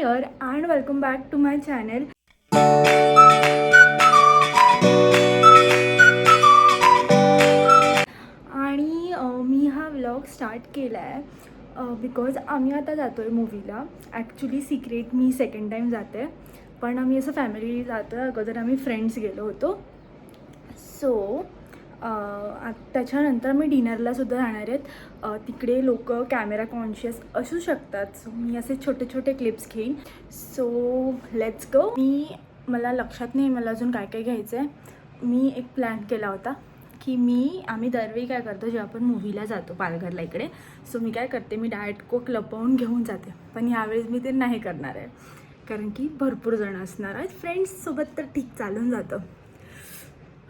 here and welcome back to my channel. आणि मी हा vlog start केला आहे बिकॉज आम्ही आता जातो आहे मूवीला. ॲक्च्युली सिक्रेट मी सेकंड टाईम जाते, पण आम्ही असं फॅमिली जातो आहे. अगोदर आम्ही फ्रेंड्स गेलो होतो. सो त्याच्यानंतर मी डिनरलासुद्धा जाणार आहेत. तिकडे लोक कॅमेरा कॉन्शियस असू शकतात, सो मी असे छोटे छोटे क्लिप्स घेईन. So let's go. मला लक्षात नाही मला अजून काय काय घ्यायचं आहे. मी एक प्लॅन केला होता की आम्ही दरवेळी काय करतो जेव्हा आपण मूवीला जातो पालघरला इकडे, सो मी काय करते, मी डाएट कोक लपवून घेऊन जाते. पण यावेळेस मी ते नाही करणार आहे, कारण की भरपूर जण असणार आहेत फ्रेंड्ससोबत, तर ठीक चालून जातं.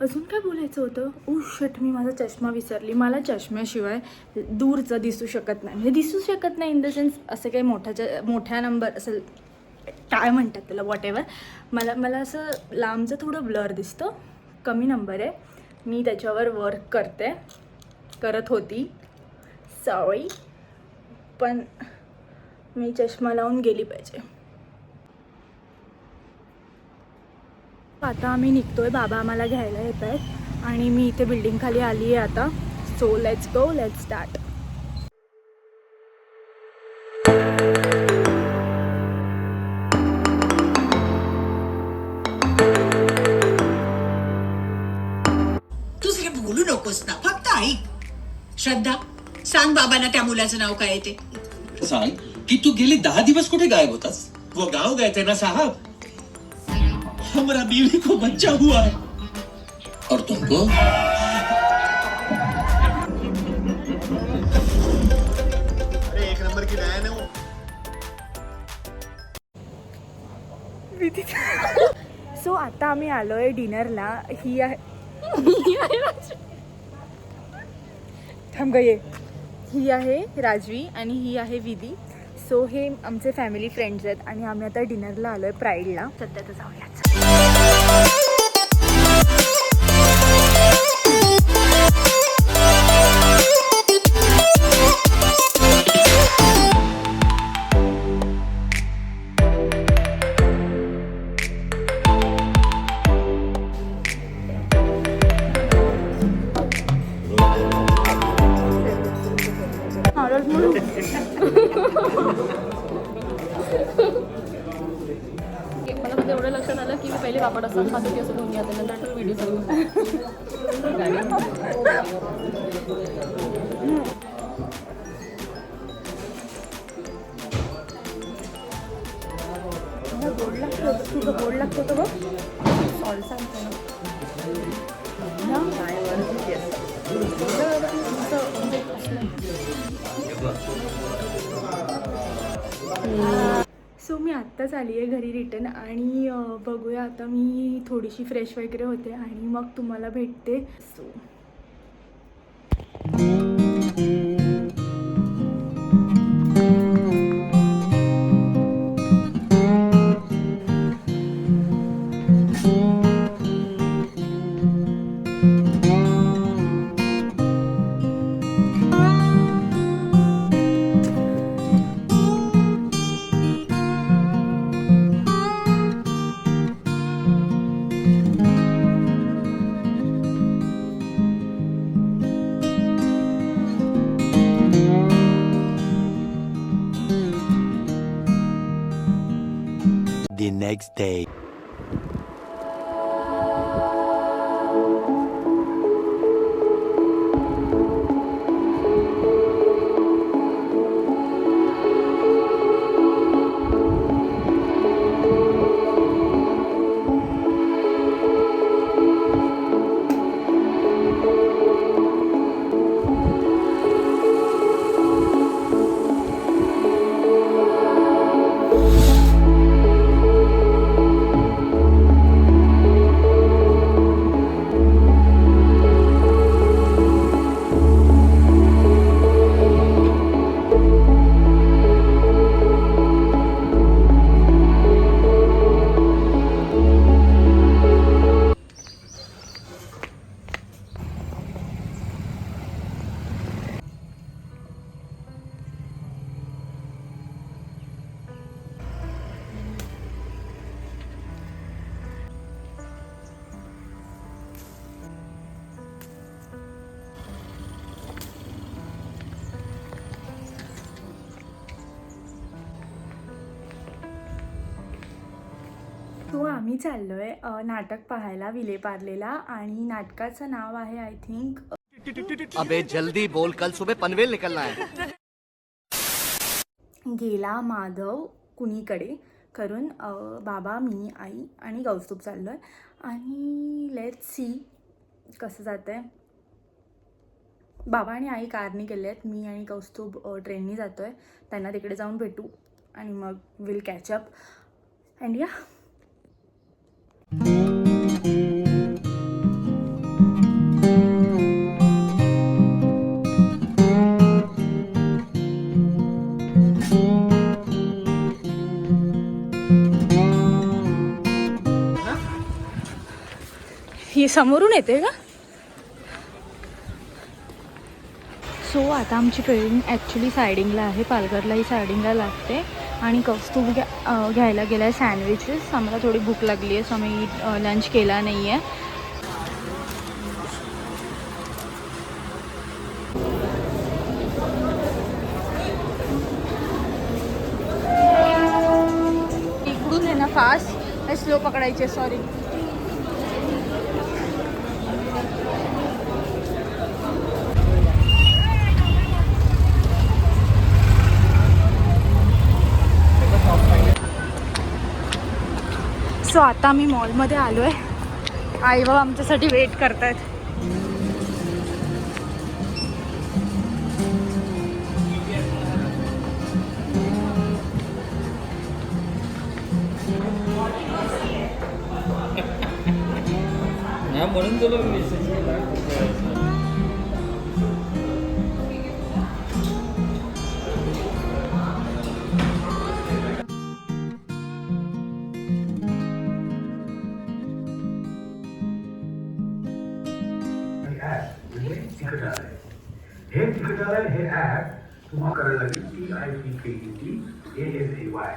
अजून काय बोलायचं होतं. शट, मी माझा चष्मा विसरली. मला चष्म्याशिवाय दूरचं दिसू शकत नाही. म्हणजे दिसू शकत नाही इन द सेन्स असं काही मोठ्या नंबर असं काय म्हणतात त्याला, वॉट एव्हर. मला असं लांबचं थोडं ब्लर दिसतं. कमी नंबर आहे, मी त्याच्यावर वर्क करत होती. सॉरी, पण मी चष्मा लावून गेली पाहिजे. आता आम्ही निघतोय. बाबा आम्हाला घ्यायला येत आहेत आणि मी इथे बिल्डिंग खाली आली आहे आता. So let's go, let's start. दुसरे बोलू नकोस ना, फक्त ऐक. श्रद्धा, सांग बाबांना त्या मुलाचं नाव काय आहे ते. सांग कि तू गेले 10 दिवस कुठे गायब होतास? वो गांव गए थे ना साहब, हमारा बीवी को बच्चा हुआ है. और तुमको? अरे एक नंबर की डायन है वो. सो आता आम्ही आलो आहे डिनरला. ही आहे थांब गं ये. ही आहे राजवी आणि ही आहे विधी. सो हे आमचे फॅमिली फ्रेंड्स आहेत आणि आम्ही आता डिनरला आलो आहे प्राईडला. सध्या तर जाऊया. मला फक्त एवढं लक्षात आलं की मी पहिले पापड असं खातो की असं घेऊन घ्या, नंतर व्हिडिओ चालू. गोड लागतो तो बघ. सॉरी सांगते ना. सो मी आत्ताच आली आहे घरी रिटर्न आणि बघूया आता. मी थोडीशी फ्रेश वगैरे होते आणि मग तुम्हाला भेटते. So the next day. तो आम्ही चाललोय नाटक पाहायला विलेपार्लेला आणि नाटकाचं नाव आहे आय थिंक अबे जल्दी बोल, कल सुबह पनवेल निकलना है. गेला माधव कुणीकडे करून बाबा, मी, आई आणि कौस्तुभ चाललो आहे. आणि लेट्स सी कसं जातं आहे. बाबा आणि आई कारने गेले आहेत, मी आणि कौस्तुभ ट्रेननी जातो आहे. त्यांना तिकडे जाऊन भेटू आणि मग विल कॅचअप अँड या. ही समोरून येते का? सो आता आमची ट्रेन ॲक्च्युली सायडिंगला आहे, पालघरलाही सायडिंगला लागते. आणि कौस्तुभ घ्यायला गेला आहे सँडविचेस. आम्हाला थोडी भूक लागली आहे, सो आम्ही लंच केला नाही आहे. इकडून आहे ना फास्ट स्लो पकडायचे, सॉरी. सो आता आम्ही मॉलमध्ये आलो आहे. आई बाबा आमच्यासाठी वेट करत आहेत. म्हणून तुला मेसेज केला. हे तिकटालय हे ॲप तुम्हाला करायला लागेल TICKET ASAY.